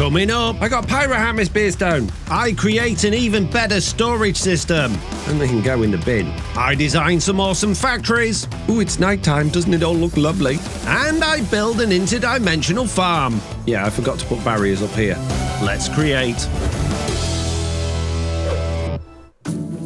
Coming up, I got Pyro Hat, MrBeardstone. I create an even better storage system. And they can go in the bin. I design some awesome factories. Ooh, it's nighttime, doesn't it all look lovely? And I build an interdimensional farm. Yeah, I forgot to put barriers up here. Let's create.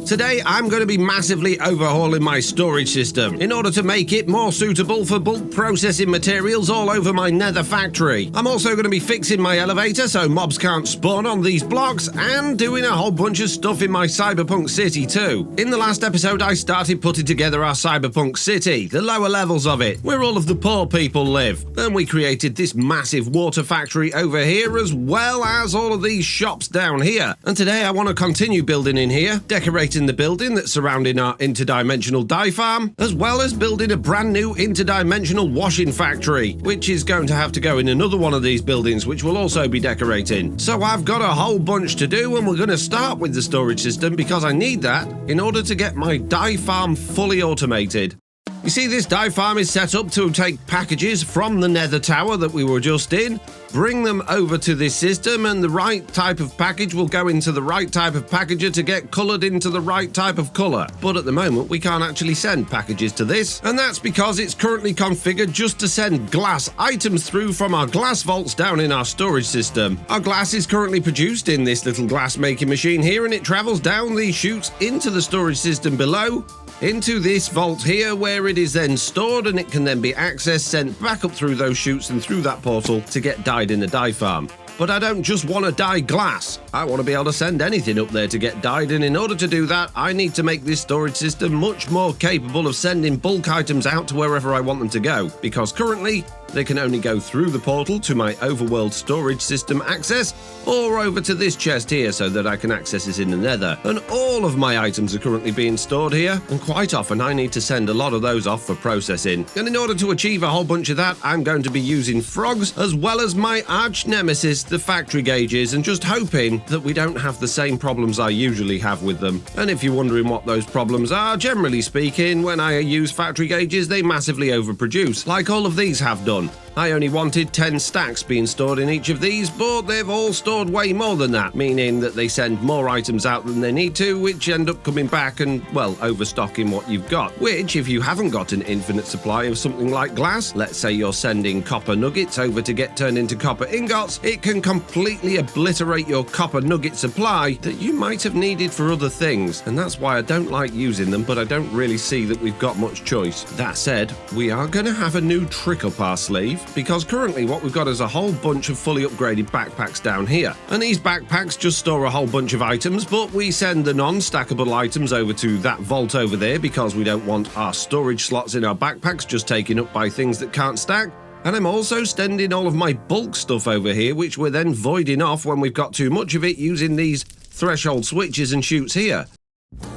Today, I'm going to be massively overhauling my storage system in order to make it more suitable for bulk processing materials all over my nether factory. I'm also going to be fixing my elevator so mobs can't spawn on these blocks and doing a whole bunch of stuff in my Cyberpunk city too. In the last episode, I started putting together our Cyberpunk city, the lower levels of it, where all of the poor people live. Then we created this massive water factory over here as well as all of these shops down here. And today I want to continue building in here, decorating the building that's surrounding our interdimensional dye farm, as well as building a brand new interdimensional washing factory, which is going to have to go in another one of these buildings, which we'll also be decorating. So I've got a whole bunch to do, and we're going to start with the storage system because I need that in order to get my dye farm fully automated. You see, this dye farm is set up to take packages from the Nether Tower that we were just in, bring them over to this system, and the right type of package will go into the right type of packager to get coloured into the right type of colour. But at the moment, we can't actually send packages to this, and that's because it's currently configured just to send glass items through from our glass vaults down in our storage system. Our glass is currently produced in this little glass making machine here, and it travels down these chutes into the storage system below, into this vault here where it is then stored, and it can then be accessed, sent back up through those chutes and through that portal to get dyed in the dye farm. But I don't just want to dye glass. I want to be able to send anything up there to get dyed, and in order to do that, I need to make this storage system much more capable of sending bulk items out to wherever I want them to go, because currently they can only go through the portal to my overworld storage system access, or over to this chest here so that I can access it in the nether. And all of my items are currently being stored here, and quite often I need to send a lot of those off for processing. And in order to achieve a whole bunch of that, I'm going to be using frogs as well as my arch nemesis, the factory gauges, and just hoping that we don't have the same problems I usually have with them. And if you're wondering what those problems are, generally speaking, when I use factory gauges, they massively overproduce, like all of these have done. I only wanted 10 stacks being stored in each of these, but they've all stored way more than that, meaning that they send more items out than they need to, which end up coming back and, well, overstocking what you've got. Which, if you haven't got an infinite supply of something like glass, let's say you're sending copper nuggets over to get turned into copper ingots, it can completely obliterate your copper nugget supply that you might have needed for other things. And that's why I don't like using them, but I don't really see that we've got much choice. That said, we are going to have a new trick up our sleeve, because currently what we've got is a whole bunch of fully upgraded backpacks down here. And these backpacks just store a whole bunch of items, but we send the non-stackable items over to that vault over there because we don't want our storage slots in our backpacks just taken up by things that can't stack. And I'm also sending all of my bulk stuff over here, which we're then voiding off when we've got too much of it using these threshold switches and chutes here.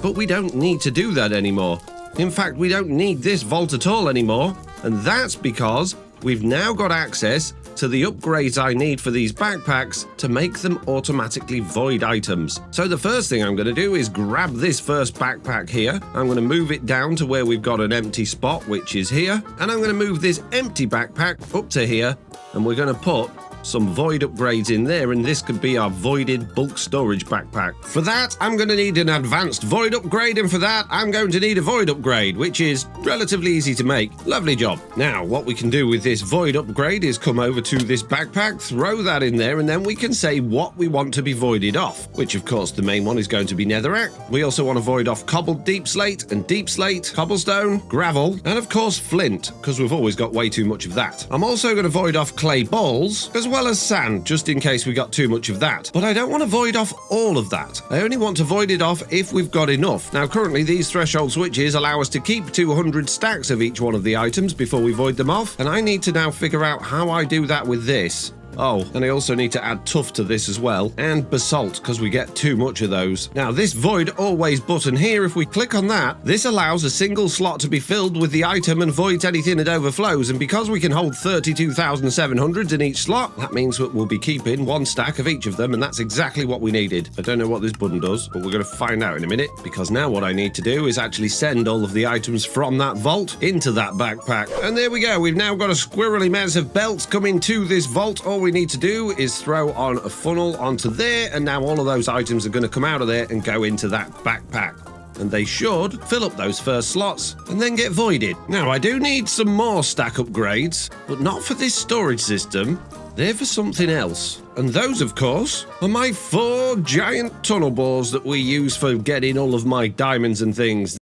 But we don't need to do that anymore. In fact, we don't need this vault at all anymore, and that's because we've now got access to the upgrades I need for these backpacks to make them automatically void items. So the first thing I'm going to do is grab this first backpack here. I'm going to move it down to where we've got an empty spot, which is here. And I'm going to move this empty backpack up to here, and we're going to put some void upgrades in there, and this could be our voided bulk storage backpack. For that, I'm going to need an advanced void upgrade, and for that, I'm going to need a void upgrade, which is relatively easy to make. Lovely job. Now, what we can do with this void upgrade is come over to this backpack, throw that in there, and then we can say what we want to be voided off, which of course the main one is going to be netherrack. We also want to void off cobbled deep slate and deep slate, cobblestone, gravel, and of course flint, because we've always got way too much of that. I'm also going to void off clay balls, as well as sand, just in case we got too much of that. But I don't want to void off all of that. I only want to void it off if we've got enough. Now, currently, these threshold switches allow us to keep 200 stacks of each one of the items before we void them off, and I need to now figure out how I do that with this. Oh, and I also need to add tuff to this as well, and basalt, because we get too much of those. Now, this void always button here, if we click on that, this allows a single slot to be filled with the item and voids anything that overflows, and because we can hold 32,700s in each slot, that means that we'll be keeping one stack of each of them, and that's exactly what we needed. I don't know what this button does, but we're going to find out in a minute, because now what I need to do is actually send all of the items from that vault into that backpack. And there we go, we've now got a squirrely mess of belts coming to this vault. All we we need to do is throw on a funnel onto there, and now all of those items are going to come out of there and go into that backpack. And they should fill up those first slots and then get voided. Now, I do need some more stack upgrades, but not for this storage system. They're for something else. And those, of course, are my 4 giant tunnel bores that we use for getting all of my diamonds and things.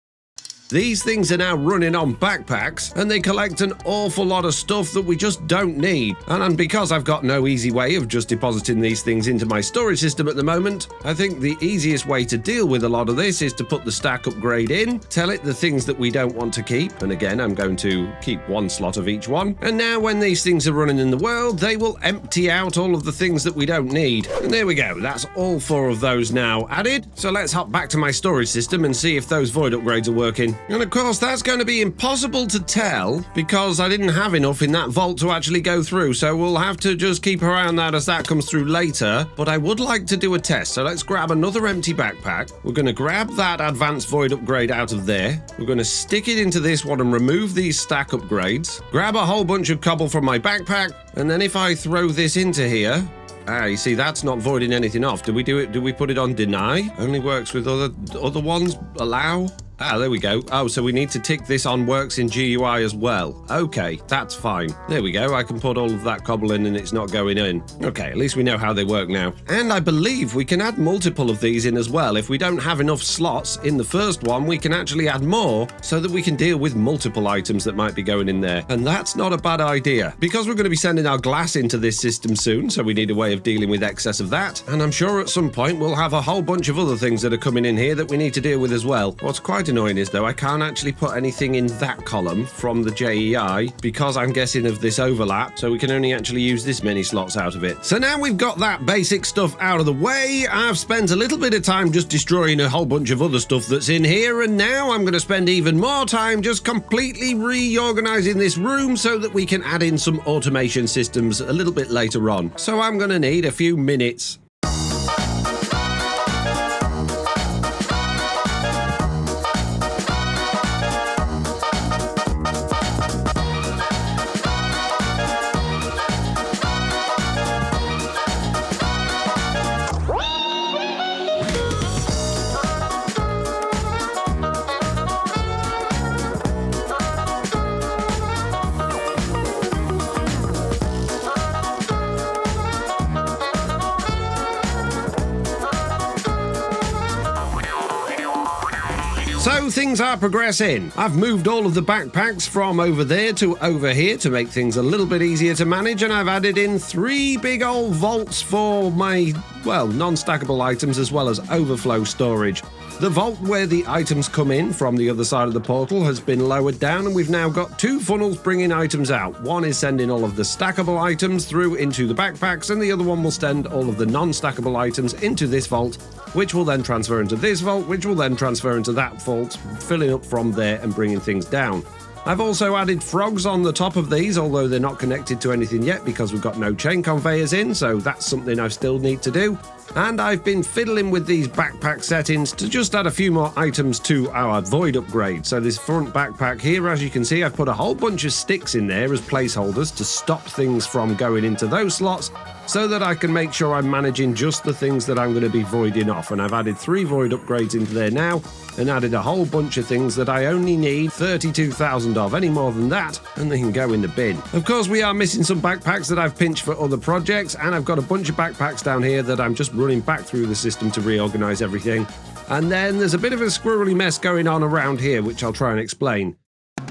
These things are now running on backpacks, and they collect an awful lot of stuff that we just don't need. And because I've got no easy way of just depositing these things into my storage system at the moment, I think the easiest way to deal with a lot of this is to put the stack upgrade in, tell it the things that we don't want to keep, and again, I'm going to keep 1 slot of each one. And now when these things are running in the world, they will empty out all of the things that we don't need. And there we go, that's all 4 of those now added. So let's hop back to my storage system and see if those void upgrades are working. And of course, that's going to be impossible to tell because I didn't have enough in that vault to actually go through. So we'll have to just keep an eye on that as that comes through later. But I would like to do a test. So let's grab another empty backpack. We're going to grab that advanced void upgrade out of there. We're going to stick it into this one and remove these stack upgrades. Grab a whole bunch of cobble from my backpack. And then if I throw this into here... you see, that's not voiding anything off. Do we put it on deny? Only works with other ones. Allow? There we go. Oh, so we need to tick this on works in GUI as well. Okay, that's fine. There we go. I can put all of that cobble in and it's not going in. Okay, at least we know how they work now. And I believe we can add multiple of these in as well. If we don't have enough slots in the first one, we can actually add more so that we can deal with multiple items that might be going in there. And that's not a bad idea because we're going to be sending our glass into this system soon. So we need a way of dealing with excess of that. And I'm sure at some point we'll have a whole bunch of other things that are coming in here that we need to deal with as well. What's quite annoying is, though, I can't actually put anything in that column from the JEI because I'm guessing of this overlap, so we can only actually use this many slots out of it. So now we've got that basic stuff out of the way, I've spent a little bit of time just destroying a whole bunch of other stuff that's in here, and now I'm going to spend even more time just completely reorganizing this room so that we can add in some automation systems a little bit later on. So I'm going to need a few minutes. So things are progressing. I've moved all of the backpacks from over there to over here to make things a little bit easier to manage, and I've added in 3 big old vaults for my, well, non-stackable items as well as overflow storage. The vault where the items come in from the other side of the portal has been lowered down, and we've now got 2 funnels bringing items out. One is sending all of the stackable items through into the backpacks, and the other one will send all of the non-stackable items into this vault, which will then transfer into this vault, which will then transfer into that vault, filling up from there and bringing things down. I've also added frogs on the top of these, although they're not connected to anything yet because we've got no chain conveyors in, so that's something I still need to do. And I've been fiddling with these backpack settings to just add a few more items to our void upgrade. So this front backpack here, as you can see, I've put a whole bunch of sticks in there as placeholders to stop things from going into those slots, so that I can make sure I'm managing just the things that I'm going to be voiding off. And I've added 3 void upgrades into there now, and added a whole bunch of things that I only need 32,000 of. Any more than that, and they can go in the bin. Of course, we are missing some backpacks that I've pinched for other projects, and I've got a bunch of backpacks down here that I'm just running back through the system to reorganize everything. And then there's a bit of a squirrely mess going on around here, which I'll try and explain.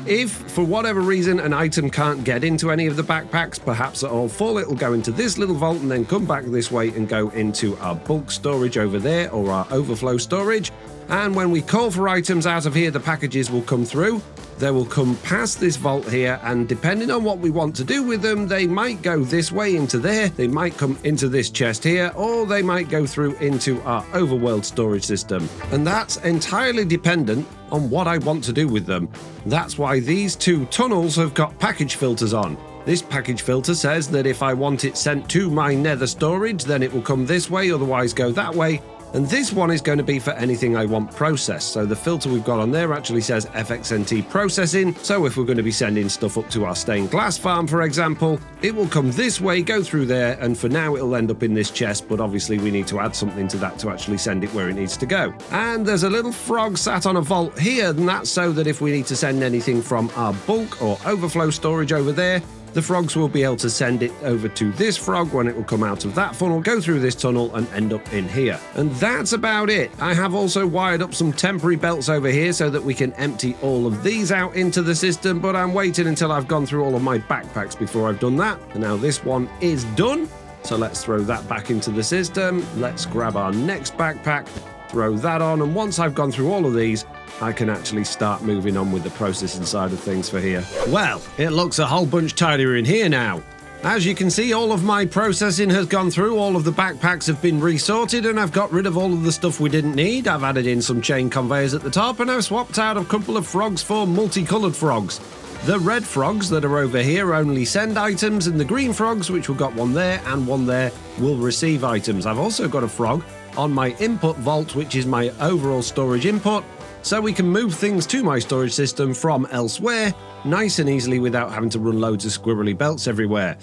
If, for whatever reason, an item can't get into any of the backpacks, perhaps at all full, it'll go into this little vault and then come back this way and go into our bulk storage over there, or our overflow storage. And when we call for items out of here, the packages will come through. They will come past this vault here, and depending on what we want to do with them, they might go this way into there, they might come into this chest here, or they might go through into our overworld storage system. And that's entirely dependent on what I want to do with them. That's why these 2 tunnels have got package filters on. This package filter says that if I want it sent to my nether storage, then it will come this way, otherwise go that way. And this one is going to be for anything I want processed. So the filter we've got on there actually says FXNT processing. So if we're going to be sending stuff up to our stained glass farm, for example, it will come this way, go through there, and for now it'll end up in this chest, but obviously we need to add something to that to actually send it where it needs to go. And there's a little frog sat on a vault here, and that's so that if we need to send anything from our bulk or overflow storage over there, the frogs will be able to send it over to this frog when it will come out of that funnel, go through this tunnel and end up in here. And that's about it. I have also wired up some temporary belts over here so that we can empty all of these out into the system, but I'm waiting until I've gone through all of my backpacks before I've done that. And now this one is done. So let's throw that back into the system. Let's grab our next backpack, throw that on, and once I've gone through all of these, I can actually start moving on with the processing side of things for here. Well, it looks a whole bunch tidier in here now. As you can see, all of my processing has gone through, all of the backpacks have been resorted, and I've got rid of all of the stuff we didn't need. I've added in some chain conveyors at the top, and I've swapped out a couple of frogs for multicolored frogs. The red frogs that are over here only send items, and the green frogs, which we've got one there and one there, will receive items. I've also got a frog on my input vault, which is my overall storage input, so we can move things to my storage system from elsewhere nice and easily without having to run loads of squirrely belts everywhere.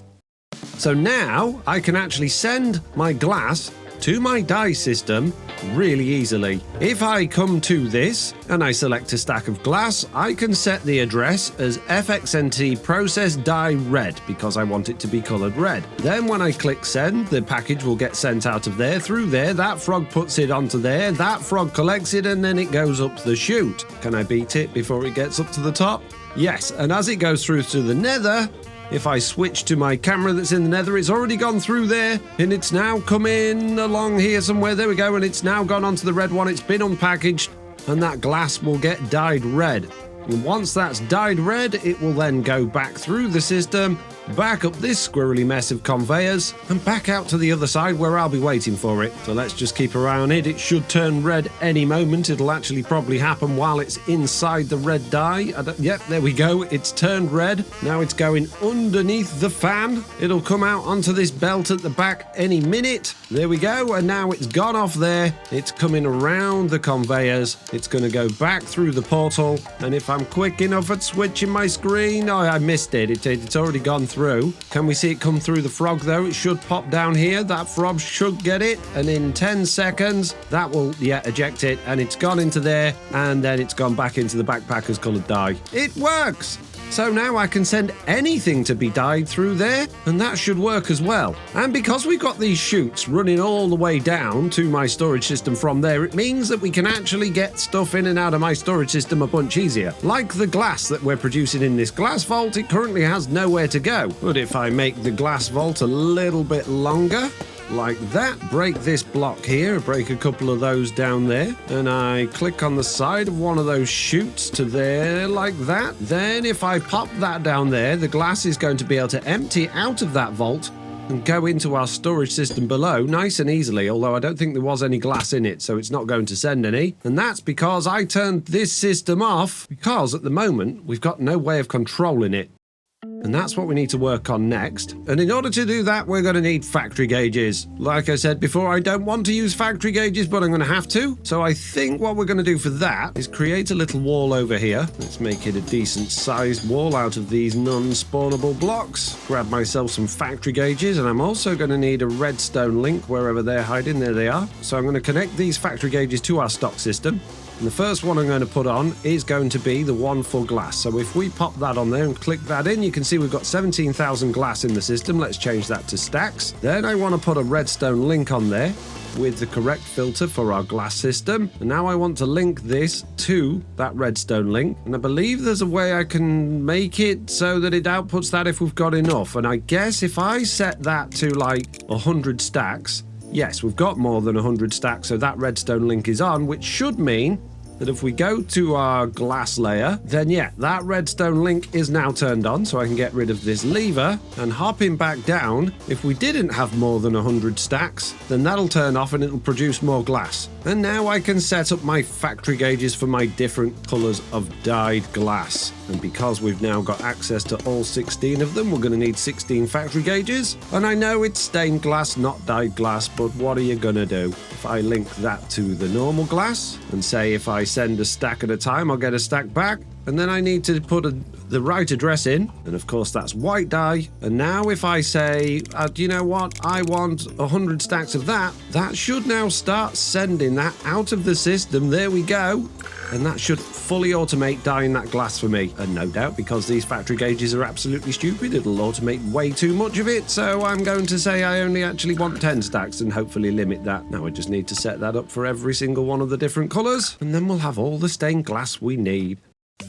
So now I can actually send my glass to my dye system really easily. If I come to this and I select a stack of glass, I can set the address as FXNT process dye red because I want it to be colored red. Then when I click send, the package will get sent out of there through there. That frog puts it onto there, that frog collects it, and then it goes up the chute. Can I beat it before it gets up to the top? Yes, and as it goes through to the nether, if I switch to my camera that's in the nether, it's already gone through there, and it's now coming along here somewhere. There we go, and it's now gone onto the red one. It's been unpackaged, and that glass will get dyed red. And once that's dyed red, it will then go back through the system, back up this squirrely mess of conveyors, and back out to the other side where I'll be waiting for it. So let's just keep an eye on it. It should turn red any moment. It'll actually probably happen while it's inside the red dye. Yep, there we go. It's turned red. Now it's going underneath the fan. It'll come out onto this belt at the back any minute. There we go. And now it's gone off there. It's coming around the conveyors. It's going to go back through the portal. And if I'm quick enough at switching my screen, oh, I missed it. It's already gone through. Can we see it come through the frog though? It should pop down here. That frog should get it, and in 10 seconds that will eject it, and it's gone into there, and then it's gone back into the backpacker's coloured dye. It works! So now I can send anything to be dyed through there, and that should work as well. And because we've got these chutes running all the way down to my storage system from there, it means that we can actually get stuff in and out of my storage system a bunch easier. Like the glass that we're producing in this glass vault, it currently has nowhere to go. But if I make the glass vault a little bit longer, like that, break this block here, break a couple of those down there, and I click on the side of one of those chutes to there like that. Then if I pop that down there, the glass is going to be able to empty out of that vault and go into our storage system below nice and easily, although I don't think there was any glass in it, so it's not going to send any. And that's because I turned this system off, because at the moment we've got no way of controlling it. And that's what we need to work on next. And in order to do that, we're going to need factory gauges. Like I said before, I don't want to use factory gauges, but I'm going to have to. So I think what we're going to do for that is create a little wall over here. Let's make it a decent sized wall out of these non-spawnable blocks. Grab myself some factory gauges, and I'm also going to need a redstone link wherever they're hiding. There they are. So I'm going to connect these factory gauges to our stock system. And the first one I'm going to put on is going to be the one for glass. So if we pop that on there and click that in, you can see we've got 17,000 glass in the system. Let's change that to stacks. Then I want to put a redstone link on there with the correct filter for our glass system. And now I want to link this to that redstone link. And I believe there's a way I can make it so that it outputs that if we've got enough. And I guess if I set that to like 100 stacks, yes, we've got more than 100 stacks, so that redstone link is on, which should mean that if we go to our glass layer, then yeah, that redstone link is now turned on, so I can get rid of this lever, and hopping back down, if we didn't have more than 100 stacks, then that'll turn off and it'll produce more glass. And now I can set up my factory gauges for my different colors of dyed glass. And because we've now got access to all 16 of them, we're going to need 16 factory gauges. And I know it's stained glass, not dyed glass, but what are you going to do? If I link that to the normal glass and say if I send a stack at a time, I'll get a stack back. And then I need to put the right address in. And of course, that's white dye. And now if I say, do you know what? I want 100 stacks of that. That should now start sending that out of the system. There we go. And that should fully automate dyeing that glass for me. And no doubt, because these factory gauges are absolutely stupid, it'll automate way too much of it. So I'm going to say I only actually want 10 stacks and hopefully limit that. Now I just need to set that up for every single one of the different colours. And then we'll have all the stained glass we need.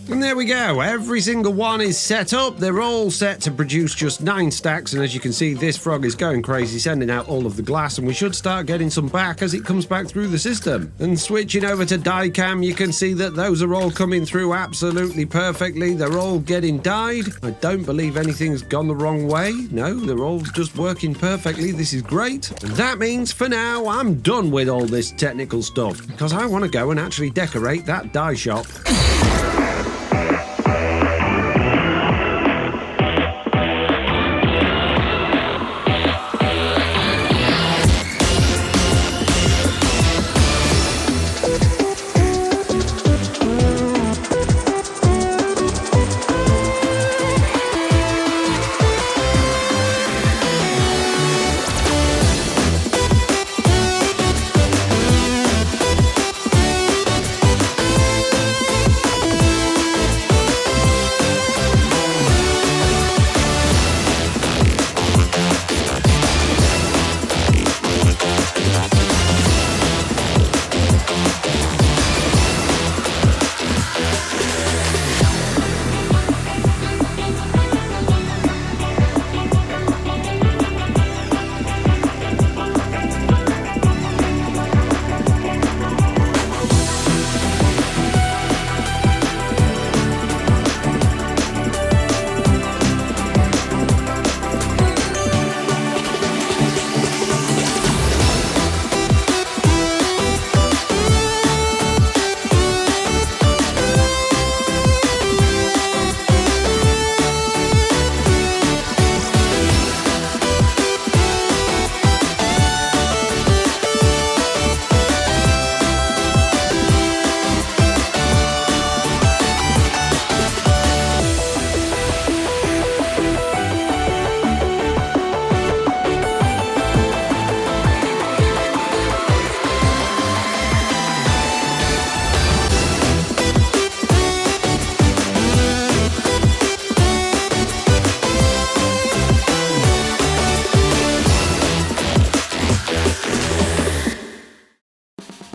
And there we go, every single one is set up. They're all set to produce just 9 stacks, and as you can see, this frog is going crazy, sending out all of the glass, and we should start getting some back as it comes back through the system. And switching over to dye cam, you can see that those are all coming through absolutely perfectly. They're all getting dyed. I don't believe anything's gone the wrong way. No, they're all just working perfectly. This is great. And that means for now, I'm done with all this technical stuff, because I want to go and actually decorate that dye shop.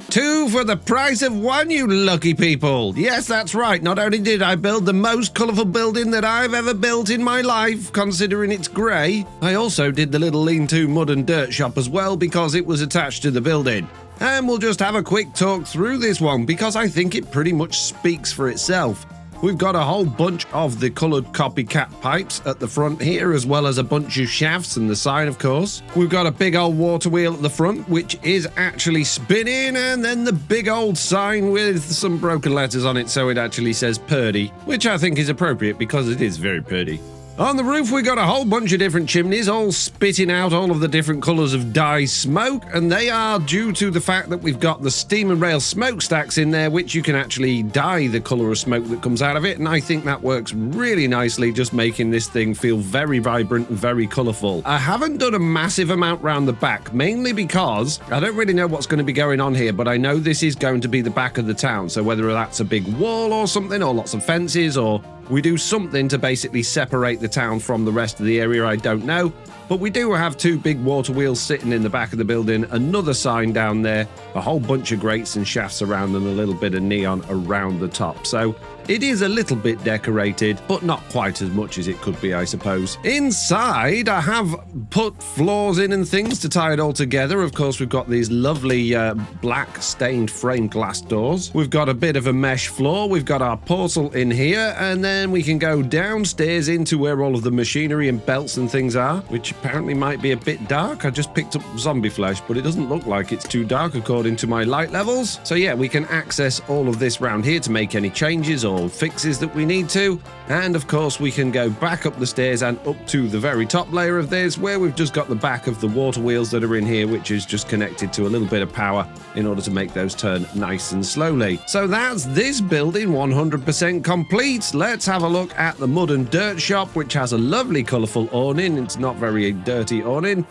Two for the price of one, you lucky people. Yes, that's right. Not only did I build the most colourful building that I've ever built in my life, considering it's grey, I also did the little lean-to mud and dirt shop as well because it was attached to the building. And we'll just have a quick talk through this one because I think it pretty much speaks for itself. We've got a whole bunch of the coloured copycat pipes at the front here, as well as a bunch of shafts and the sign, of course. We've got a big old water wheel at the front, which is actually spinning, and then the big old sign with some broken letters on it, so it actually says Purdy, which I think is appropriate because it is very purdy. On the roof, we got a whole bunch of different chimneys, all spitting out all of the different colours of dye smoke, and they are due to the fact that we've got the steam and rail smokestacks in there, which you can actually dye the colour of smoke that comes out of it, and I think that works really nicely, just making this thing feel very vibrant and very colourful. I haven't done a massive amount round the back, mainly because I don't really know what's going to be going on here, but I know this is going to be the back of the town, so whether that's a big wall or something, or lots of fences, or we do something to basically separate the town from the rest of the area, I don't know. But we do have two big water wheels sitting in the back of the building, another sign down there, a whole bunch of grates and shafts around, and a little bit of neon around the top. So it is a little bit decorated, but not quite as much as it could be, I suppose. Inside, I have put floors in and things to tie it all together. Of course, we've got these lovely black stained frame glass doors. We've got a bit of a mesh floor. We've got our portal in here, and then we can go downstairs into where all of the machinery and belts and things are, which apparently might be a bit dark. I just picked up zombie flesh, but it doesn't look like it's too dark according to my light levels. So yeah, we can access all of this round here to make any changes or fixes that we need to. And of course, we can go back up the stairs and up to the very top layer of this, where we've just got the back of the water wheels that are in here, which is just connected to a little bit of power in order to make those turn nice and slowly. So that's this building 100% complete. Let's have a look at the mud and dirt shop, which has a lovely colourful awning. It's not very dirty awning.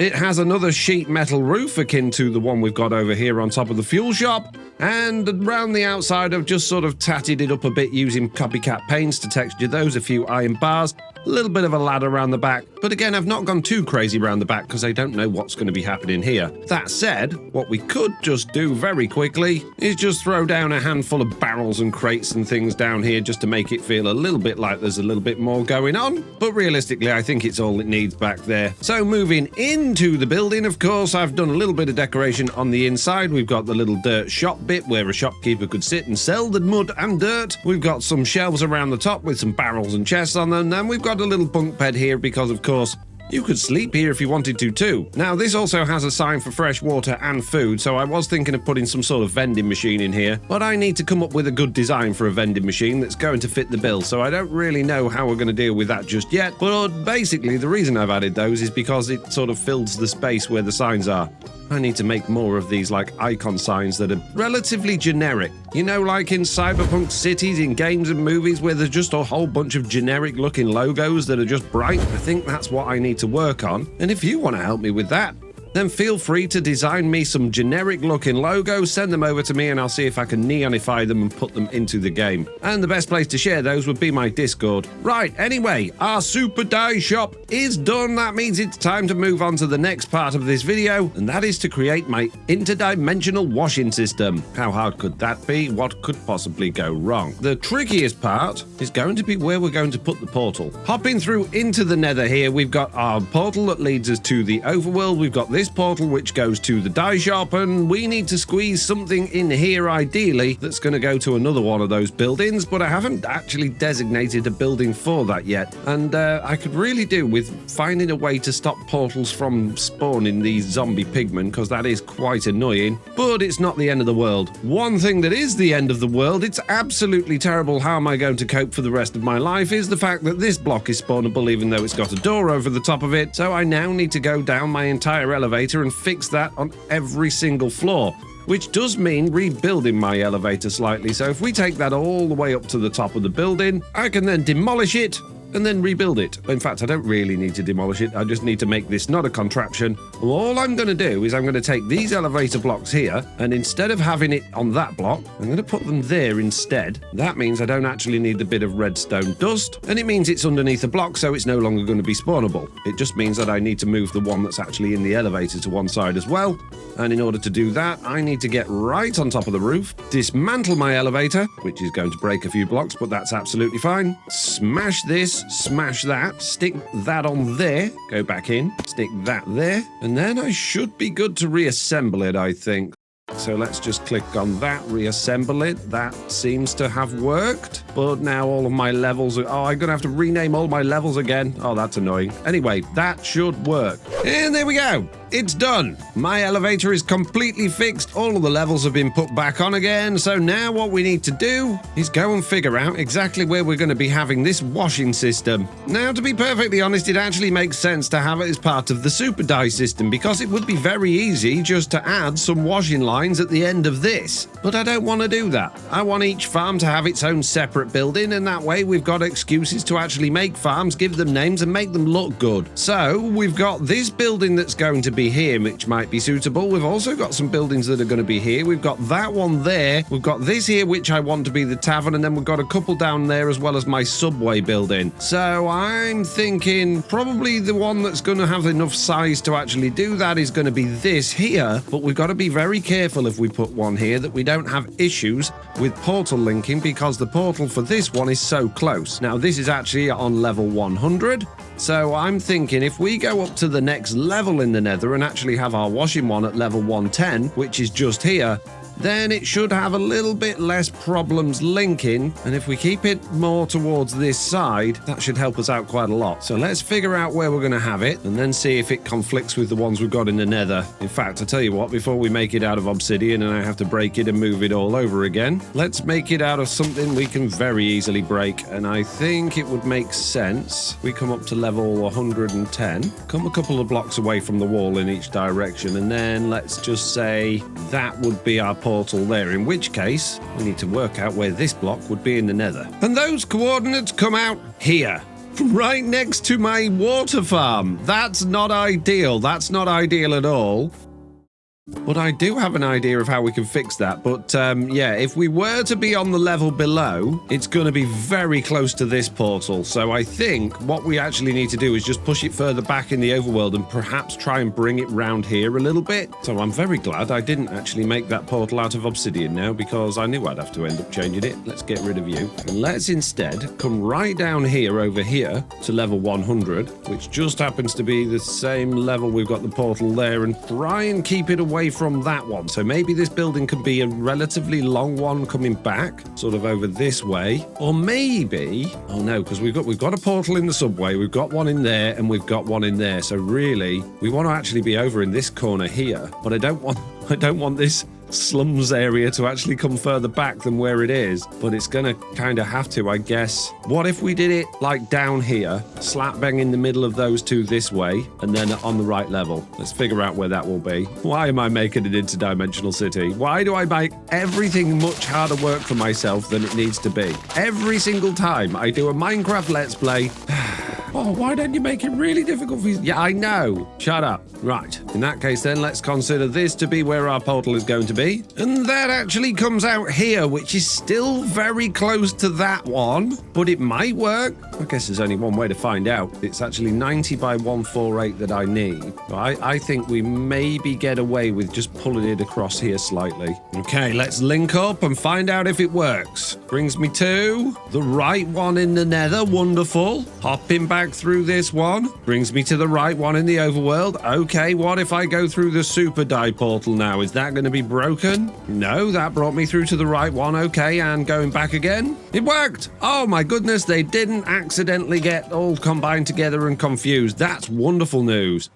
It has another sheet metal roof akin to the one we've got over here on top of the fuel shop. And around the outside, I've just sort of tatted it up a bit using copycat paints to texture those, a few iron bars, a little bit of a ladder around the back. But again, I've not gone too crazy around the back because I don't know what's going to be happening here. That said, what we could just do very quickly is just throw down a handful of barrels and crates and things down here just to make it feel a little bit like there's a little bit more going on. But realistically, I think it's all it needs back there. So moving into the building, of course, I've done a little bit of decoration on the inside. We've got the little dirt shop bit where a shopkeeper could sit and sell the mud and dirt. We've got some shelves around the top with some barrels and chests on them. And we've got a little bunk bed here because, of course, you could sleep here if you wanted to too. Now, this also has a sign for fresh water and food, so I was thinking of putting some sort of vending machine in here, but I need to come up with a good design for a vending machine that's going to fit the bill, so I don't really know how we're going to deal with that just yet. But basically, the reason I've added those is because it sort of fills the space where the signs are. I need to make more of these like icon signs that are relatively generic. You know, like in Cyberpunk cities, in games and movies, where there's just a whole bunch of generic looking logos that are just bright. I think that's what I need to work on. And if you want to help me with that, then feel free to design me some generic looking logos, send them over to me and I'll see if I can neonify them and put them into the game. And the best place to share those would be my Discord. Right, anyway, our super dye shop is done. That means it's time to move on to the next part of this video, and that is to create my interdimensional washing system. How hard could that be? What could possibly go wrong? The trickiest part is going to be where we're going to put the portal. Hopping through into the Nether here, we've got our portal that leads us to the overworld. We've got this portal which goes to the dye shop, and we need to squeeze something in here ideally that's going to go to another one of those buildings, but I haven't actually designated a building for that yet, and I could really do with finding a way to stop portals from spawning these zombie pigmen, because that is quite annoying, but it's not the end of the world. One thing that is the end of the world, it's absolutely terrible how am I going to cope for the rest of my life, is the fact that this block is spawnable even though it's got a door over the top of it, so I now need to go down my entire elevator and fix that on every single floor, which does mean rebuilding my elevator slightly. So if we take that all the way up to the top of the building, I can then demolish it and then rebuild it. In fact, I don't really need to demolish it. I just need to make this not a contraption. All I'm going to do is I'm going to take these elevator blocks here, and instead of having it on that block, I'm going to put them there instead. That means I don't actually need the bit of redstone dust, and it means it's underneath the block, so it's no longer going to be spawnable. It just means that I need to move the one that's actually in the elevator to one side as well. And in order to do that, I need to get right on top of the roof, dismantle my elevator, which is going to break a few blocks, but that's absolutely fine. Smash this, smash that, stick that on there, go back in, stick that there, and then I should be good to reassemble it, I think. So let's just click on that, reassemble it. That seems to have worked. But now all of my levels are... Oh, I'm going to have to rename all my levels again. Oh, that's annoying. Anyway, that should work. And there we go. It's done. My elevator is completely fixed. All of the levels have been put back on again. So now what we need to do is go and figure out exactly where we're going to be having this washing system. Now, to be perfectly honest, it actually makes sense to have it as part of the super dye system, because it would be very easy just to add some washing lines at the end of this. But I don't want to do that. I want each farm to have its own separate building, and that way we've got excuses to actually make farms, give them names, and make them look good. So we've got this building that's going to be here, which might be suitable. We've also got some buildings that are going to be here. We've got that one there. We've got this here, which I want to be the tavern, and then we've got a couple down there as well as my subway building. So I'm thinking probably the one that's going to have enough size to actually do that is going to be this here, but we've got to be very careful if we put one here that we don't have issues with portal linking, because the portal for this one is so close. Now, this is actually on level 100. So I'm thinking if we go up to the next level in the Nether and actually have our washing one at level 110, which is just here, then it should have a little bit less problems linking. And if we keep it more towards this side, that should help us out quite a lot. So let's figure out where we're going to have it and then see if it conflicts with the ones we've got in the Nether. In fact, I tell you what, before we make it out of obsidian and I have to break it and move it all over again, let's make it out of something we can very easily break. And I think it would make sense we come up to level 110, come a couple of blocks away from the wall in each direction, and then let's just say that would be our portal there, in which case we need to work out where this block would be in the Nether. And those coordinates come out here, right next to my water farm. That's not ideal. That's not ideal at all. But I do have an idea of how we can fix that. But yeah, if we were to be on the level below, it's going to be very close to this portal. So I think what we actually need to do is just push it further back in the overworld and perhaps try and bring it round here a little bit. So I'm very glad I didn't actually make that portal out of obsidian now, because I knew I'd have to end up changing it. Let's get rid of you. And let's instead come right down here over here to level 100, which just happens to be the same level we've got the portal there, and try and keep it away from that one. So maybe this building could be a relatively long one coming back sort of over this way, or maybe, oh no, because we've got a portal in the subway, we've got one in there, and we've got one in there. So really we want to actually be over in this corner here, but I don't want this slums area to actually come further back than where it is, but it's gonna kind of have to, I guess. What if we did it like down here, slap bang in the middle of those two this way, and then on the right level? Let's figure out where that will be. Why am I making an interdimensional city? Why do I make everything much harder work for myself than it needs to be? Every single time I do a Minecraft Let's Play. Oh, why don't you make it really difficult for you? Yeah, I know. Shut up. Right. In that case, then, let's consider this to be where our portal is going to be. And that actually comes out here, which is still very close to that one, but it might work. I guess there's only one way to find out. It's actually 90 by 148 that I need. I think we maybe get away with just pulling it across here slightly. Okay, let's link up and find out if it works. Brings me to the right one in the Nether. Wonderful. Hopping back through this one. Brings me to the right one in the overworld. Okay, what if I go through the super die portal now? Is that going to be broken? No, that brought me through to the right one. Okay, and going back again. It worked. Oh my goodness, they didn't accidentally get all combined together and confused. That's wonderful news.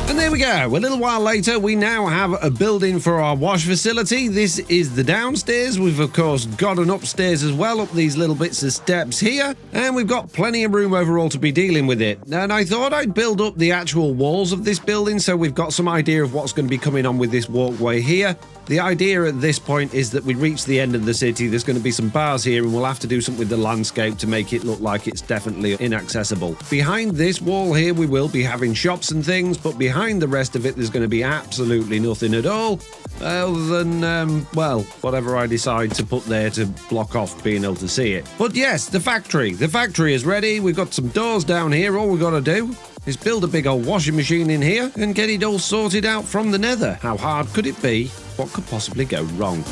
And there we go. A little while later, we now have a building for our wash facility. This is the downstairs. We've, of course, got an upstairs as well, up these little bits of steps here. And we've got plenty of room overall to be dealing with it. And I thought I'd build up the actual walls of this building, so we've got some idea of what's going to be coming on with this walkway here. The idea at this point is that we reach the end of the city. There's going to be some bars here, and we'll have to do something with the landscape to make it look like it's definitely inaccessible. Behind this wall here, we will be having shops and things, but behind the rest of it, there's going to be absolutely nothing at all, other than, well, whatever I decide to put there to block off being able to see it. But yes, the factory. The factory is ready. We've got some doors down here. All we've got to do is build a big old washing machine in here and get it all sorted out from the Nether. How hard could it be? What could possibly go wrong?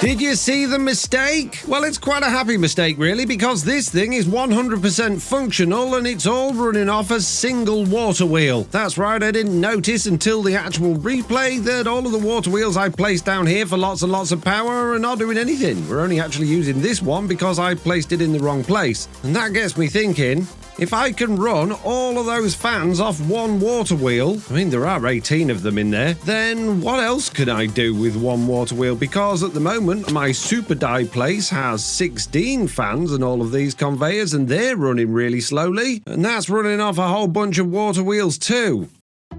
Did you see the mistake? Well, it's quite a happy mistake, really, because this thing is 100% functional and it's all running off a single water wheel. That's right, I didn't notice until the actual replay that all of the water wheels I placed down here for lots and lots of power are not doing anything. We're only actually using this one because I placed it in the wrong place. And that gets me thinking, if I can run all of those fans off one water wheel, I mean, there are 18 of them in there, then what else can I do with one water wheel? Because at the moment, my super die place has 16 fans and all of these conveyors, and they're running really slowly, and that's running off a whole bunch of water wheels too.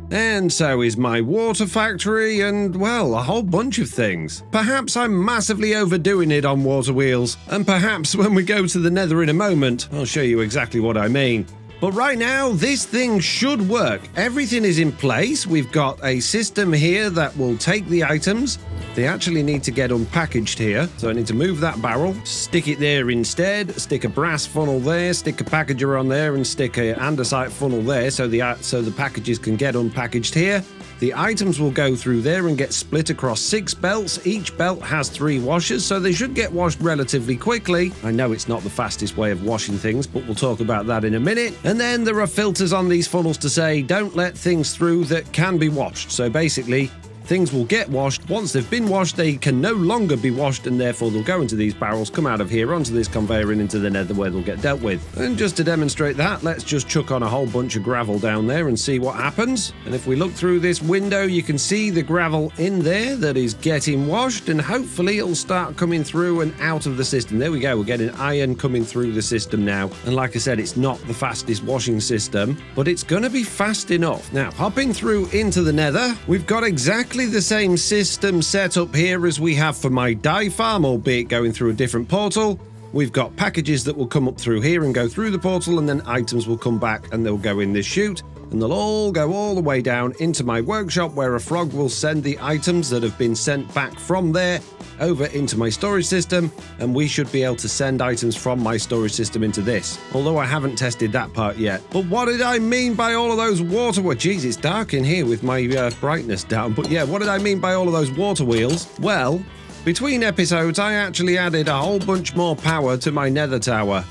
And so is my water factory and, well, a whole bunch of things. Perhaps I'm massively overdoing it on water wheels, and perhaps when we go to the Nether in a moment, I'll show you exactly what I mean. But right now, this thing should work. Everything is in place. We've got a system here that will take the items. They actually need to get unpackaged here. So I need to move that barrel, stick it there instead, stick a brass funnel there, stick a packager on there, and stick a andesite funnel there so the packages can get unpackaged here. The items will go through there and get split across 6 belts. Each belt has 3 washers, so they should get washed relatively quickly. I know it's not the fastest way of washing things, but we'll talk about that in a minute. And then there are filters on these funnels to say, don't let things through that can be washed. So basically, things will get washed. Once they've been washed, they can no longer be washed, and therefore they'll go into these barrels, come out of here onto this conveyor and into the Nether where they'll get dealt with. And just to demonstrate that, let's just chuck on a whole bunch of gravel down there and see what happens. And if we look through this window, you can see the gravel in there that is getting washed, and hopefully it'll start coming through and out of the system. There we go, we're getting iron coming through the system now. And like I said, it's not the fastest washing system, but it's going to be fast enough. Now, hopping through into the Nether, we've got exactly the same system set up here as we have for my dye farm, albeit going through a different portal. We've got packages that will come up through here and go through the portal, and then items will come back and they'll go in this chute, and they'll all go all the way down into my workshop, where a frog will send the items that have been sent back from there over into my storage system, and we should be able to send items from my storage system into this, although I haven't tested that part yet. But what did I mean by all of those water wheels? Geez, it's dark in here with my brightness down, but yeah, what did I mean by all of those water wheels? Well, between episodes, I actually added a whole bunch more power to my Nether Tower.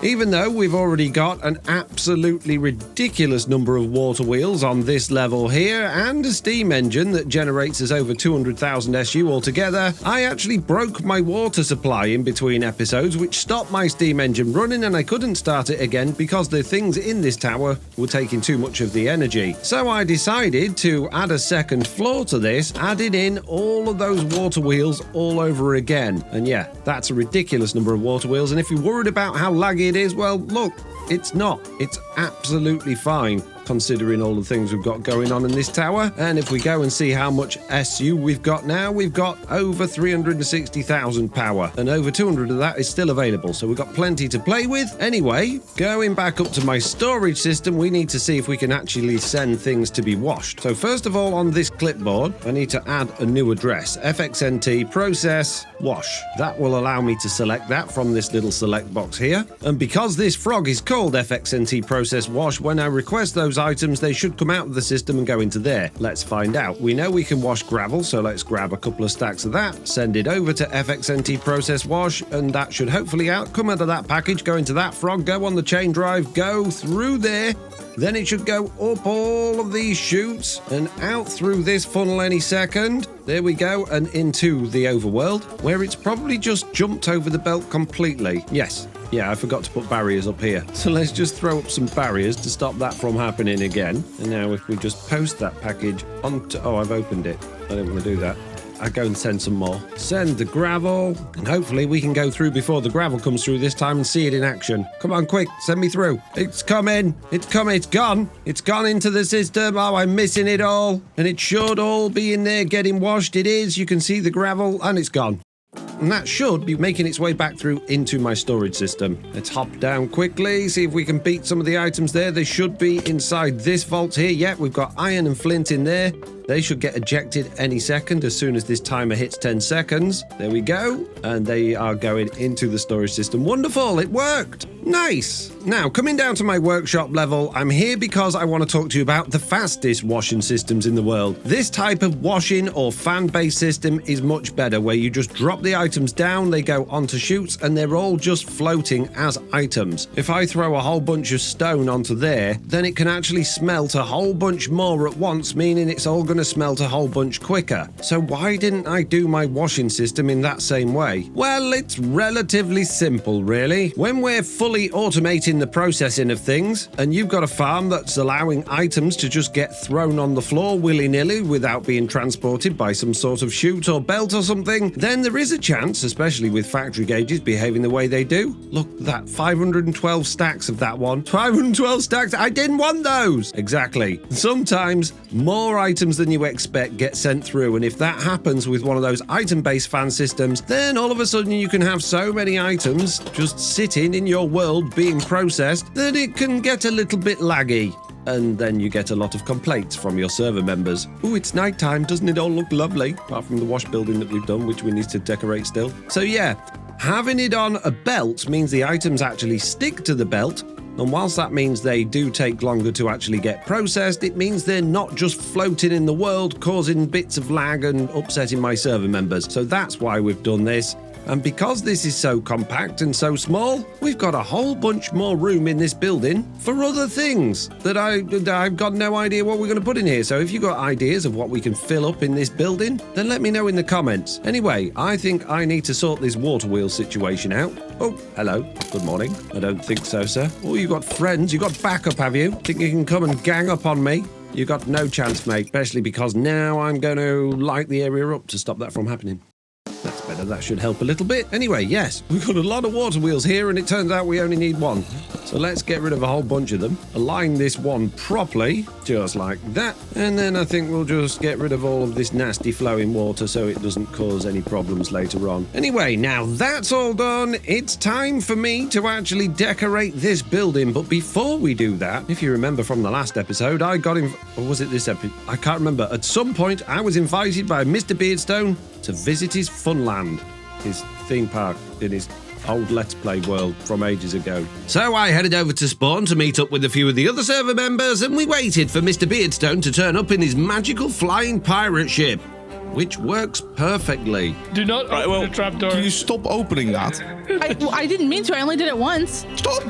Even though we've already got an absolutely ridiculous number of water wheels on this level here, and a steam engine that generates us over 200,000 SU altogether, I actually broke my water supply in between episodes, which stopped my steam engine running, and I couldn't start it again because the things in this tower were taking too much of the energy. So I decided to add a second floor to this, adding in all of those water wheels all over again. And yeah, that's a ridiculous number of water wheels, and if you're worried about how laggy it is, well, look, it's not. It's absolutely fine, considering all the things we've got going on in this tower. And if we go and see how much SU we've got now, we've got over 360,000 power, and over 200 of that is still available, so we've got plenty to play with. Anyway, going back up to my storage system, we need to see if we can actually send things to be washed. So first of all, on this clipboard, I need to add a new address, FXNT process wash. That will allow me to select that from this little select box here. And because this frog is called FXNT process wash, when I request those items, they should come out of the system and go into there. Let's find out. We know we can wash gravel, so let's grab a couple of stacks of that, send it over to FXNT process wash, and that should hopefully come out of that package, go into that frog, go on the chain drive, go through there. Then it should go up all of these chutes and out through this funnel any second. There we go, and into the overworld, where it's probably just jumped over the belt completely. Yes. Yeah, I forgot to put barriers up here. So let's just throw up some barriers to stop that from happening again. And now if we just post that package onto... Oh, I've opened it. I didn't want to do that. I go and send some more. Send the gravel, and hopefully we can go through before the gravel comes through this time and see it in action. Come on, quick, send me through. It's coming. It's coming. It's gone. It's gone into the system. Oh, I'm missing it all. And it should all be in there getting washed. It is. You can see the gravel, and it's gone. And that should be making its way back through into my storage system. Let's hop down quickly, see if we can beat some of the items there. They should be inside this vault here. Yeah, we've got iron and flint in there. They should get ejected any second as soon as this timer hits 10 seconds. There we go. And they are going into the storage system. Wonderful, it worked. Nice. Now, coming down to my workshop level, I'm here because I want to talk to you about the fastest washing systems in the world. This type of washing or fan-based system is much better, where you just drop the items down, they go onto chutes, and they're all just floating as items. If I throw a whole bunch of stone onto there, then it can actually smelt a whole bunch more at once, meaning it's all going to to smelt a whole bunch quicker. So why didn't I do my washing system in that same way? Well, it's relatively simple, really. When we're fully automating the processing of things, and you've got a farm that's allowing items to just get thrown on the floor willy-nilly without being transported by some sort of chute or belt or something, then there is a chance, especially with factory gauges behaving the way they do. Look, that 512 stacks of that one. 512 stacks? I didn't want those! Exactly. Sometimes more items than you expect get sent through, and if that happens with one of those item-based fan systems, then all of a sudden you can have so many items just sitting in your world being processed that it can get a little bit laggy. And then you get a lot of complaints from your server members. Ooh, it's nighttime, doesn't it all look lovely? Apart from the wash building that we've done, which we need to decorate still. So yeah, having it on a belt means the items actually stick to the belt. And whilst that means they do take longer to actually get processed, it means they're not just floating in the world, causing bits of lag and upsetting my server members. So that's why we've done this. And because this is so compact and so small, we've got a whole bunch more room in this building for other things that I've got no idea what we're going to put in here. So if you've got ideas of what we can fill up in this building, then let me know in the comments. Anyway, I think I need to sort this water wheel situation out. Oh, hello. Good morning. I don't think so, sir. Oh, you got friends. You got backup, have you? Think you can come and gang up on me? You got no chance, mate, especially because now I'm going to light the area up to stop that from happening. That's better, that should help a little bit. Anyway, yes, we've got a lot of water wheels here and it turns out we only need one. So let's get rid of a whole bunch of them, align this one properly, just like that. And then I think we'll just get rid of all of this nasty flowing water so it doesn't cause any problems later on. Anyway, now that's all done, it's time for me to actually decorate this building. But before we do that, if you remember from the last episode, I got in, or was it this episode? I can't remember. At some point, I was invited by Mr. Beardstone to visit his Funland, his theme park in his old Let's Play world from ages ago. So I headed over to Spawn to meet up with a few of the other server members, and we waited for Mr. Beardstone to turn up in his magical flying pirate ship, which works perfectly. Do not open the trapdoor. Can you stop opening that? I didn't mean to. I only did it once. Stop!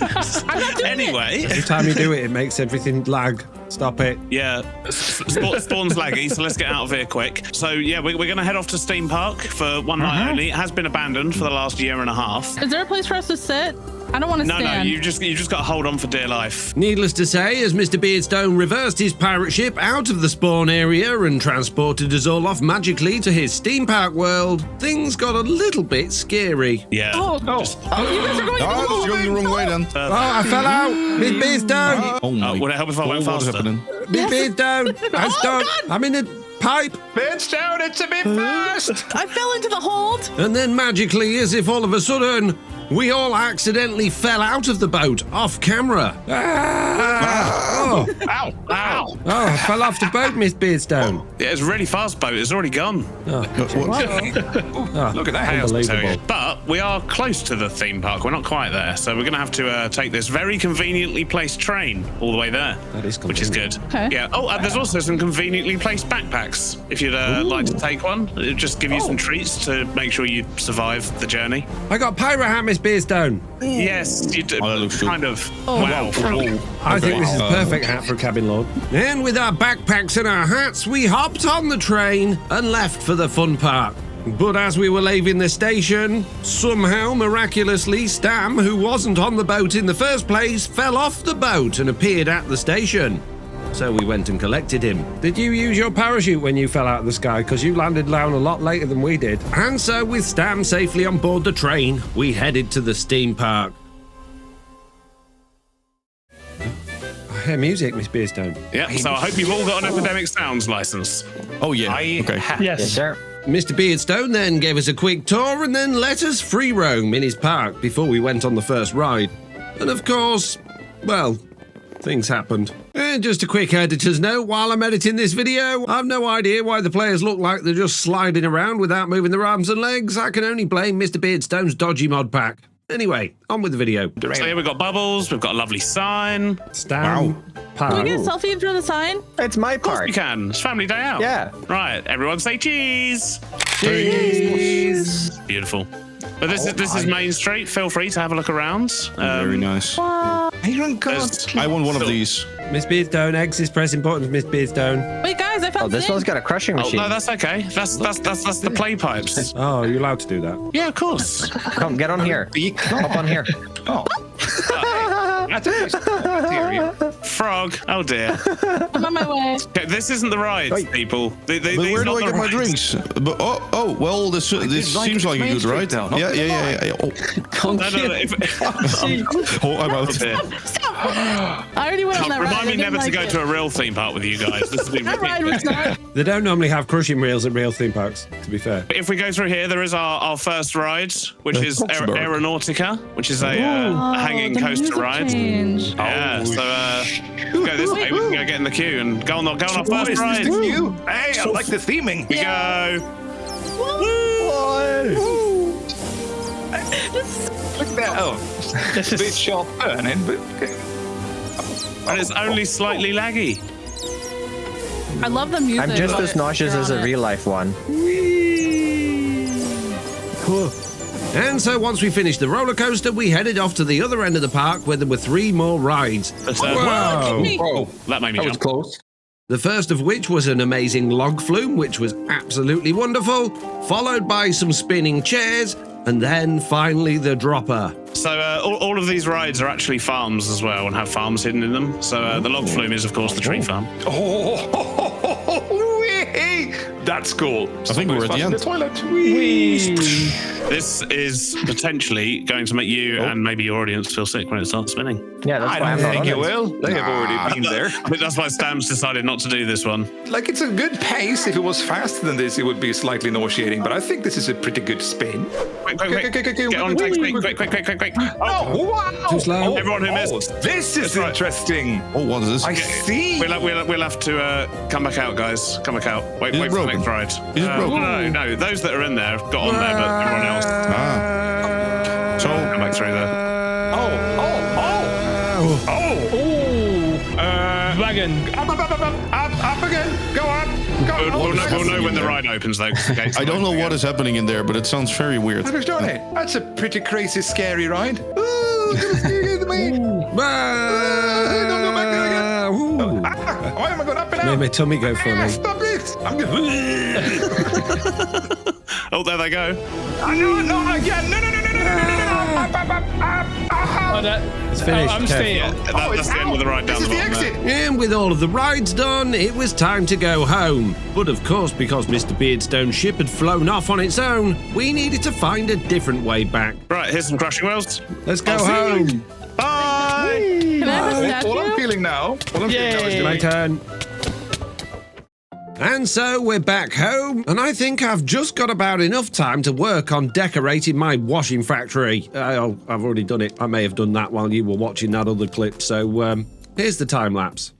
I'm not doing Anyway. Every time you do it, it makes everything lag. Stop it. Yeah, Spawn's laggy, so let's get out of here quick. So yeah, we're going to head off to Steampark for one night only. It has been abandoned for the last year and a half. Is there a place for us to sit? I don't want to stand. No, you just got to hold on for dear life. Needless to say, as Mr. Beardstone reversed his pirate ship out of the spawn area and transported us all off magically to his Steampark world, things got a little bit scary. Yeah. Oh, you guys are going Oh, you're going the wrong way then. Oh, I fell out! Miss Beardstone! Oh my would it help if I went God, what's faster? happening? Miss Beardstone! I'm stuck! God. I'm in a pipe! Beardstone, it's a bit fast. I fell into the hold. And then magically, as if all of a sudden, we all accidentally fell out of the boat off camera. Oh, Ow, ow. I fell off the boat, Miss Beardstone. Yeah, it's a really fast boat. It's already gone. Oh, Look at that house. unbelievable. But we are close to the theme park. We're not quite there, so we're going to have to take this very conveniently placed train all the way there. That is which is good. Okay. Yeah. Oh, and there's also some conveniently placed backpacks. If you'd like to take one, it'll just give you some treats to make sure you survive the journey. I got pirate hat, Miss Beardstone. Yes, you do. Oh, that looks good. Kind of. Oh, Wow. I think this is a perfect hat for a cabin lord. And with our backpacks and our hats, we hopped on the train and left for the fun park. But as we were leaving the station, somehow, miraculously, Stam, who wasn't on the boat in the first place, fell off the boat and appeared at the station. So we went and collected him. Did you use your parachute when you fell out of the sky? Because you landed down a lot later than we did. And so with Stam safely on board the train, we headed to the Steampark. I hear music, Miss Beardstone. Yeah, so I hope you've all got an Epidemic Sounds license. Oh yeah. Okay. Yes. sir. Mr. Beardstone then gave us a quick tour and then let us free roam in his park before we went on the first ride. And of course, well, things happened. And just a quick editor's note, while I'm editing this video, I've no idea why the players look like they're just sliding around without moving their arms and legs. I can only blame Mr. Beardstone's dodgy mod pack. Anyway, on with the video. So here we've got bubbles, we've got a lovely sign. Stam Park. Can we get a selfie after the sign? It's my Of course part. you can. It's family day out. Yeah. Right, everyone say cheese. Cheese. Beautiful. But this is Main Street. Feel free to have a look around. Very nice. Iron God. there's- I want one of these. Miss Beardstone, X is pressing buttons, Miss Beardstone. Wait, guys, I found this sand. one's got a crushing Oh machine. no, that's okay. That's the play pipes. Oh, you're allowed to do that. Yeah, of course. Come, get on here. Hop on here. Oh. That's a nice area. Frog. Oh dear. I'm on my way. Okay, this isn't the ride, Wait. people. But where do I get my drinks? But, well, this seems like a good ride. down. Yeah. Oh, No, if, I'm out. oh dear. I already went on that ride. Remind me I didn't never to like go it. to a real theme park with you guys. This has been That ride was ridiculous. not. They don't normally have crushing rails at real theme parks, to be fair. If we go through here, there is our first ride, which is Foxyberg. Aeronautica, which is a hanging the coaster music ride. change. Yeah, so go this way. We can go get in the queue and go on our first ride. Is this new? Hey, I like the theming. We go. Look at that. Oh, it's a bit sharp turning, but okay. And it's only slightly laggy. I love the music. I'm just but as nauseous you're as on a it. real life one. And so once we finished the roller coaster, we headed off to the other end of the park where there were 3 more rides. But, Wow. Me. Oh, that made me that was jump. close. The first of which was an amazing log flume, which was absolutely wonderful, followed by some spinning chairs, and then finally the dropper. So all of these rides are actually farms as well and have farms hidden in them. So the log flume is, of course, the tree farm. Oh, that's cool. I think we're at the end. The toilet. This is potentially going to make you and maybe your audience feel sick when it starts spinning. Yeah, that's I why I'm don't not think on you it. will. They have already been there. But that's why Stamps decided not to do this one. Like, it's a good pace. If it was faster than this, it would be slightly nauseating. But I think this is a pretty good spin. Quick. Get on, quick. Oh, wow! Too slow. Everyone who missed. This is right. interesting. Oh, what is this? I see. We'll have to come back out, guys. Come back out. Wait Is it for the broken? next ride. Is it broken? No. Those that are in there have got on there, but everyone else So, come back through there. Wagon. Up again. Go up. We'll know when the ride opens, though. 'cause the gates I don't know what is happening in there, but it sounds very weird. That's a pretty crazy, scary ride. Ooh, gonna scare me. Don't go back there again. Why am I going up and out? Made my tummy go funny. Stop it! I'm gonna... Oh, there they go. No, again! No! Oh, It's finished. I'm Okay. staying. That's the end of the ride down This the is the bottom exit. there. And with all of the rides done, it was time to go home. But of course, because Mr. Beardstone's ship had flown off on its own, we needed to find a different way back. Right, here's some crushing wheels. Let's go I'll see home. you. Bye! Can I have a All I'm statue? feeling now is My turn. And so we're back home, and I think I've just got about enough time to work on decorating my washing factory. I've already done it. I may have done that while you were watching that other clip, so here's the time lapse.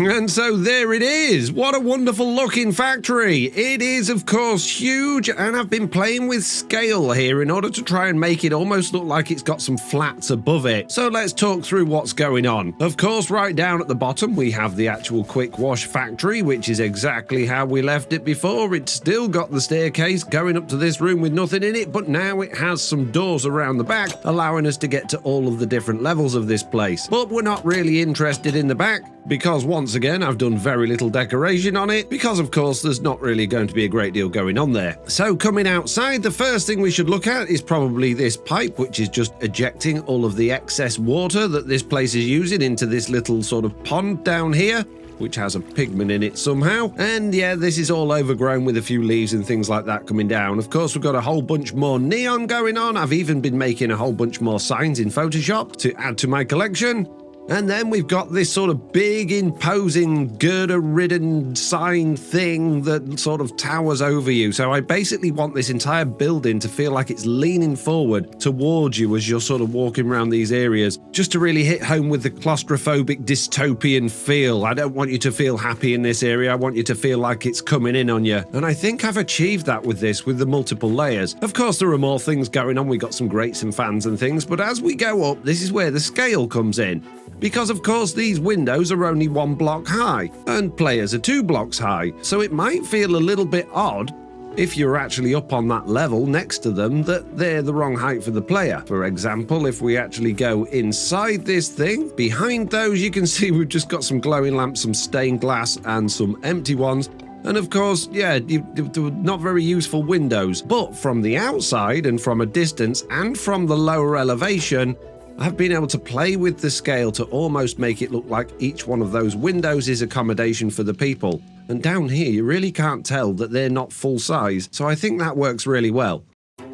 And so there it is. What a wonderful looking factory. It is, of course, huge, and I've been playing with scale here in order to try and make it almost look like it's got some flats above it. So let's talk through what's going on. Of course, right down at the bottom, we have the actual quick wash factory, which is exactly how we left it before. It's still got the staircase going up to this room with nothing in it, but now it has some doors around the back, allowing us to get to all of the different levels of this place. But we're not really interested in the back, because once again, I've done very little decoration on it, because of course there's not really going to be a great deal going on there. So coming outside, the first thing we should look at is probably this pipe, which is just ejecting all of the excess water that this place is using into this little sort of pond down here, which has a pigment in it somehow. And yeah, this is all overgrown with a few leaves and things like that coming down. Of course, we've got a whole bunch more neon going on. I've even been making a whole bunch more signs in Photoshop to add to my collection. And then we've got this sort of big, imposing, girder-ridden sign thing that sort of towers over you. So I basically want this entire building to feel like it's leaning forward towards you as you're sort of walking around these areas, just to really hit home with the claustrophobic dystopian feel. I don't want you to feel happy in this area. I want you to feel like it's coming in on you. And I think I've achieved that with this, with the multiple layers. Of course, there are more things going on. We've got some grates and fans and things, but as we go up, this is where the scale comes in. Because of course these windows are only 1 block high, and players are 2 blocks high, so it might feel a little bit odd if you're actually up on that level next to them that they're the wrong height for the player. For example, if we actually go inside this thing, behind those you can see we've just got some glowing lamps, some stained glass and some empty ones. And of course, yeah, not very useful windows, but from the outside and from a distance and from the lower elevation, I've been able to play with the scale to almost make it look like each one of those windows is accommodation for the people. And down here, you really can't tell that they're not full size, so I think that works really well.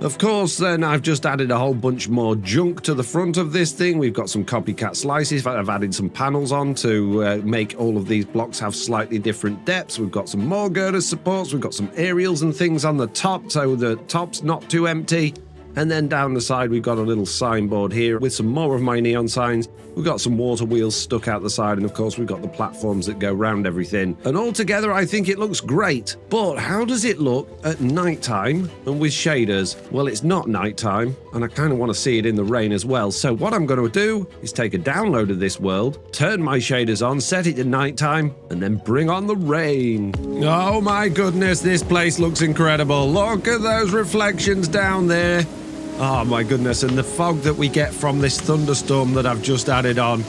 Of course, then I've just added a whole bunch more junk to the front of this thing. We've got some copycat slices. I've added some panels on to make all of these blocks have slightly different depths. We've got some more girder supports. We've got some aerials and things on the top, so the top's not too empty. And then down the side, we've got a little signboard here with some more of my neon signs. We've got some water wheels stuck out the side, and of course, we've got the platforms that go round everything. And altogether, I think it looks great. But how does it look at nighttime and with shaders? Well, it's not nighttime, and I kind of want to see it in the rain as well. So what I'm going to do is take a download of this world, turn my shaders on, set it to nighttime, and then bring on the rain. Oh my goodness, this place looks incredible. Look at those reflections down there. Oh my goodness, and the fog that we get from this thunderstorm that I've just added on.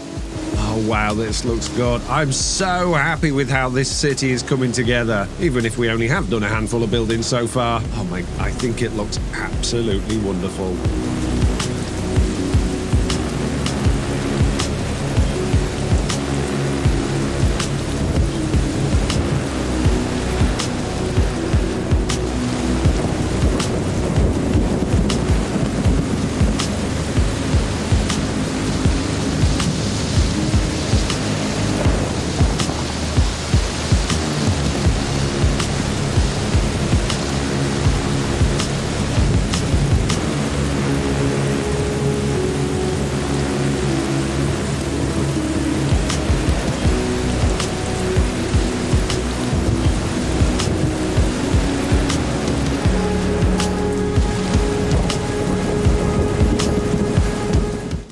Oh wow, this looks good. I'm so happy with how this city is coming together, even if we only have done a handful of buildings so far. Oh my, I think it looks absolutely wonderful.